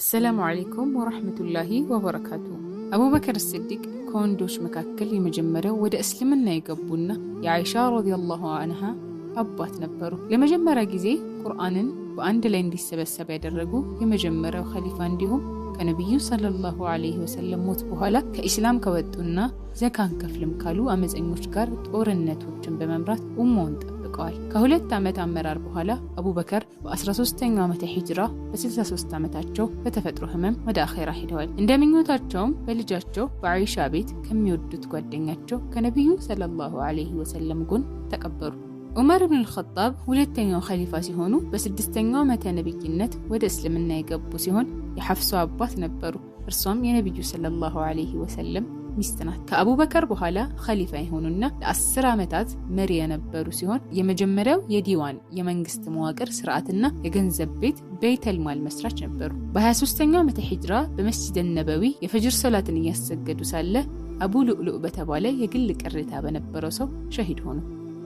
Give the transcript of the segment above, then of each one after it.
السلام عليكم ورحمة الله وبركاته. أبو بكر الصديق كوندوش مكاكل يمجمره ወደ እስልምና የገቡና የአይሻ ረዲየላሁ ዐንሃ አባት ነበሩ። ለመጀመሪያ ጊዜ ቁርአንን በአንድ ላይ እንዲሰበሰብ ያደረጉ የመጀመሪያው ኸሊፋ እንዲሁም ከነብዩ ሰለላሁ ዐለይሂ ወሰለም ሞት በኋላ ከኢስላም ከወጡና ዘካን ከፍልም ካሉ አመፀኞች ጋር ጦርነቶችን በመምራት ኡማውን ጠብቀዋል። ከሁለት ዓመት አመራር በኋላ አቡበከር በ13ኛው ዓመተ ሂጅራ በ63 ዓመታቸው በተፈጥሮ ህመም ወደ አኺራ ሄደዋል። እንደምኞታቸውም በልጃቸው በአይሻ ቤት ከሚወዱት ጓደኛቸው ከነብዩ ሰለላሁ ዐለይሂ ወሰለም ጎን ተቀበሩ። ዑመር ኢብኑ አልኸጣብ ሁለተኛው ኸሊፋ ሲሆኑ በ6ኛው ዓመተ ነብይነት ወደ እስልምና የገቡ ሲሆን የሐፍሷ አባት ነበሩ። እርሷም የነብዩ ሰለላሁ ዐለይሂ ወሰለም ሚስት ናት። ከአቡበከር በኋላ ኸሊፋ የሆኑና ለ10 ዓመታት መሪ የነበሩ ሲሆን የመጀመሪያው የዲዋን የመንግስት መዋቅር ስርዓትና የገንዘብ ቤት ቤተል ማል መስራች ነበሩ። በ23ኛው ዓመተ ሂጅራ በመስጂድ ነበዊ የፈጅር ሶላትን እያሰገዱ ሳለ አቡ ሉዕሉዕ በተባለ የግል ቅሬታ በነበረው ሰው ሸሂድ ሆኑ።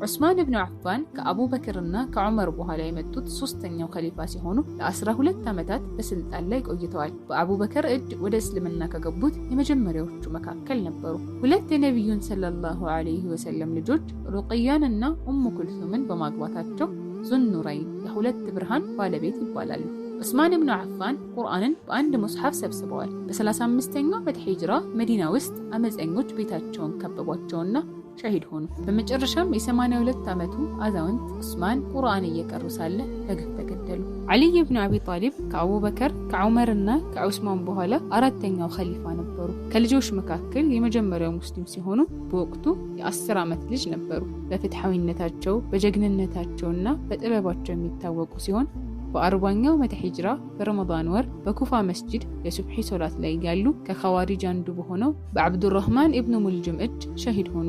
ዑስማን ኢብኑ አፍፋን ከአቡበክርና ከዑመር በኋላ የመጡት ሶስተኛው ኸሊፋ ሲሆኑ ለ12 ዓመታት በስልጣን ላይ ቆይተዋል። በአቡበከር እጅ ወደ እስልምና ከገቡት የመጀመሪያዎቹ መካከል ነበሩ። ሁለት የነብዩን ሰለላሁ ዐለይሂ ወሰለም ልጆች ሩቅያንና ኡሙ ኩልሱምን በማግባታቸው ዙኑረይን የሁለት ብርሃን ባለቤት ይባላሉ። ዑስማን ኢብኑ አፍፋን ቁርአንን በአንድ ሙስሐፍ ሰብስበዋል። በ35ኛው ዓመተ ሂጅራ መዲና ውስጥ አመፀኞች ቤታቸውን ከበቧቸውና ሸሂድ ሆኑ። በመጨረሻም የ82 ዓመቱ አዛውንት ዑስማን ቁርአን እየቀሩ ሳለ በግፍ ተገደሉ። አሊ ኢብኑ አቢ ጣሊብ ከአቡበከር ከዑመርና ከዑስማን በኋላ አራተኛው ኸሊፋ ነበሩ። ከልጆች መካከል የመጀመሪያው ሙስሊም ሲሆኑ በወቅቱ የ10 ዓመት ልጅ ነበሩ። በፍትሐዊነታቸው በጀግንነታቸውና በጥበባቸው የሚታወቁ ሲሆን በ40ኛው ዓመተ ሂጅራ በረመዳን ወር በኩፋ መስጂድ የሱብሒ ሶላት ላይ ያሉ ከኸዋሪጅ አንዱ በሆነው በአብዱራህማን ኢብኑ ሙልጅም እጅ ሸሂድ ሆኑ።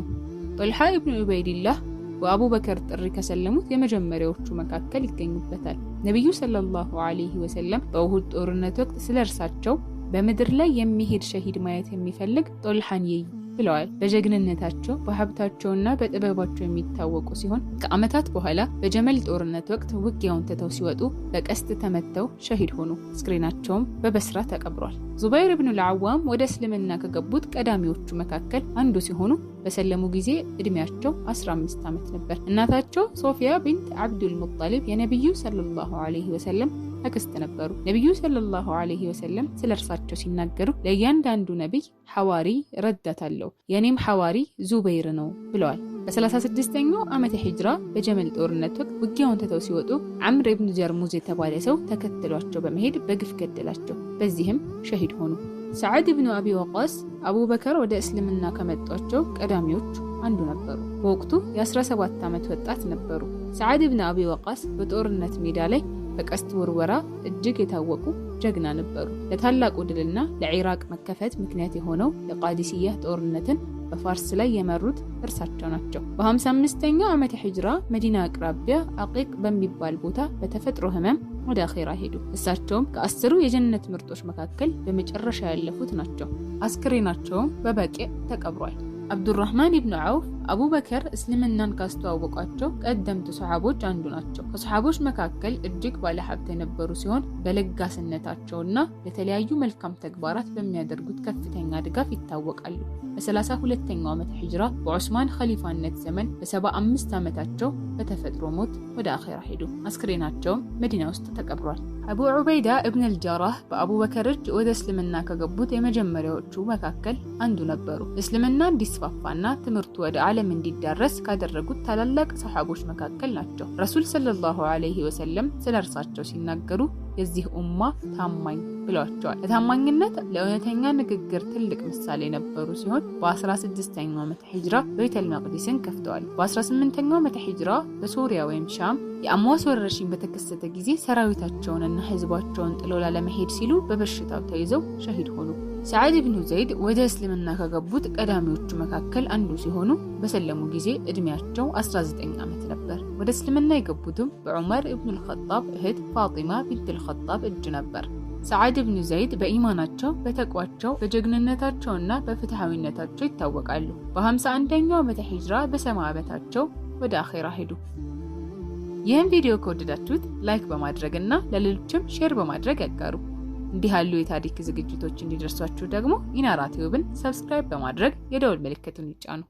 ጦልሃ ኢብኑ ዑበይድላህ በአቡበከር ጥሪ ከሰለሙት የመጀመሪያዎቹ መካከል ይገኙበታል። ነብዩ ሰለላሁ ዐለይሂ ወሰለም በኡሁድ ጦርነት ወቅት ስለርሳቸው በምድር ላይ የሚሄድ ሸሂድ ማየት የሚፈልግ ጦልሃን ይይ ብለዋል። በጀግንነታቸው በሀብታቸውና በጥበባቸው የሚታወቁ ሲሆን ከዓመታት በኋላ በጀመል ጦርነት ወቅት ውጊያውን ትተው ሲወጡ በቀስት ተመተው ሸሂድ ሆኑ። አስክሬናቸውም በበስራ ተቀብሯል። ዙበይር ኢብኑ አልዓዋም ወደ እስልምና ከገቡት ቀዳሚዎቹ መካከል አንዱ ሲሆኑ በሰለሙ ጊዜ እድሜያቸው 15 ዓመት ነበር። እናታቸው ሶፊያ ቢንት አብዱል ሙጣሊብ የነብዩ ሰለላሁ ዐለይሂ ወሰለም አክስት ነበሩ። ነብዩ ሰለላሁ ዐለይሂ ወሰለም ስለርሳቸው ሲናገሩ ለእያንዳንዱ ነብይ ሐዋሪ ረዳት አለው፣ የኔም ሐዋሪ ዙበይር ነው ብለዋል። በ36ኛው ዓመተ ሂጅራ በጀመል ጦርነት ወቅት ውጊያውን ትተው ሲወጡ አምር ኢብኑ ጀርሙዝ የተባለ ሰው ተከትሏቸው በመሄድ በግፍ ገደላቸው። በዚህም ሸሂድ ሆኑ። ሰዓድ ኢብኑ አቢ ወቃስ አቡበከር ወደ እስልምና ከመጧቸው ቀዳሚዎች አንዱ ነበሩ። በወቅቱ የ17 ዓመት ወጣት ነበሩ። ሰዓድ ኢብኑ አቢ ወቃስ በጦርነት ሜዳ ላይ በቀስት ውርወራ እጅግ የታወቁ ጀግና ነበሩ። ለታላቁ ድልና ለኢራቅ መከፈት ምክንያት የሆነው የቃዲሲያ ጦርነትን በፋርስ ላይ የመሩት እርሳቸው ናቸው። በ55ኛው ዓመተ ሂጅራ መዲና አቅራቢያ አቂቅ በሚባል ቦታ በተፈጥሮ ህመም ወደ አኺራ ሄዱ። እሳቸውም ከ10ሩ የጀነት ምርጦች መካከል በመጨረሻ ያለፉት ናቸው። አስክሬናቸውም በበቂዕ ተቀብሯል። አብዱራህማን ኢብኑ ዐውፍ አቡበከር እስልምናን ካስተዋወቋቸው ቀደምት ሰሃቦች አንዱ ናቸው። ከሰሃቦች መካከል እጅግ ባለሀብት የነበሩ ሲሆን በለጋስነታቸውና ለተለያዩ መልካም ተግባራት በሚያደርጉት ከፍተኛ ድጋፍ ይታወቃሉ። በ32ኛው ዓመተ ሂጅራ በዑስማን ኸሊፋነት ዘመን በ75 ዓመታቸው በተፈጥሮ ሞት ወደ አኺራ ሄዱ። አስክሬናቸውም መዲና ውስጥ ተቀብሯል። አቡ ዑበይዳ ኢብኑ አልጀራህ በአቡበከር እጅ ወደ እስልምና ከገቡት የመጀመሪያዎቹ መካከል አንዱ ነበሩ። እስልምና እንዲስፋፋና ትምህርቱ ወደ ዓለም እንዲዳረስ ካደረጉት ታላላቅ ሰሃቦች መካከል ናቸው። ረሱል ሰለላሁ ዐለይሂ ወሰለም ስለርሳቸው ሲናገሩ የዚህ ኡማ ታማኝ ብለዋቸዋል። ለታማኝነት ለእውነተኛ ንግግር ትልቅ ምሳሌ ነበሩ ሲሆን በ16ኛው ዓመተ ሂጅራ ቤተል መቅዲስን ከፍተዋል። በ18ኛው ዓመተ ሂጅራ በሶሪያ ወይም ሻም የአምዋስ ወረርሽኝ በተከሰተ ጊዜ ሰራዊታቸውንና ህዝባቸውን ጥለው ላለመሄድ ሲሉ በበሽታው ተይዘው ሸሂድ ሆኑ። ሰዓድ ኢብኑ ዘይድ ወደ እስልምና ከገቡት ቀዳሚዎቹ መካከል አንዱ ሲሆኑ በሰለሙ ጊዜ እድሜያቸው 19 ዓመት ነበር። ወደ እስልምና የገቡትም በዑመር ኢብኑ አልኸጣብ እህት ፋጢማ ቢንት አልኸጣብ እጅ ነበር። ሰዓድ ኢብኑ ዘይድ በኢማናቸው በተቋቸው በጀግንነታቸውና በፍትሐዊነታቸው ይታወቃሉ። በ51ኛው ዓመተ ሂጅራ በ70 ዓመታቸው ወደ አኺራ ሄዱ። ይህን ቪዲዮ ከወደዳችሁት ላይክ በማድረግና ለሌሎችም ሼር በማድረግ ያጋሩ። እንዲህ ያሉ የታሪክ ዝግጅቶች እንዲደርሷችሁ ደግሞ ኢናራ ቲዩብን ሰብስክራይብ በማድረግ የደወል ምልክቱን ይጫኑ።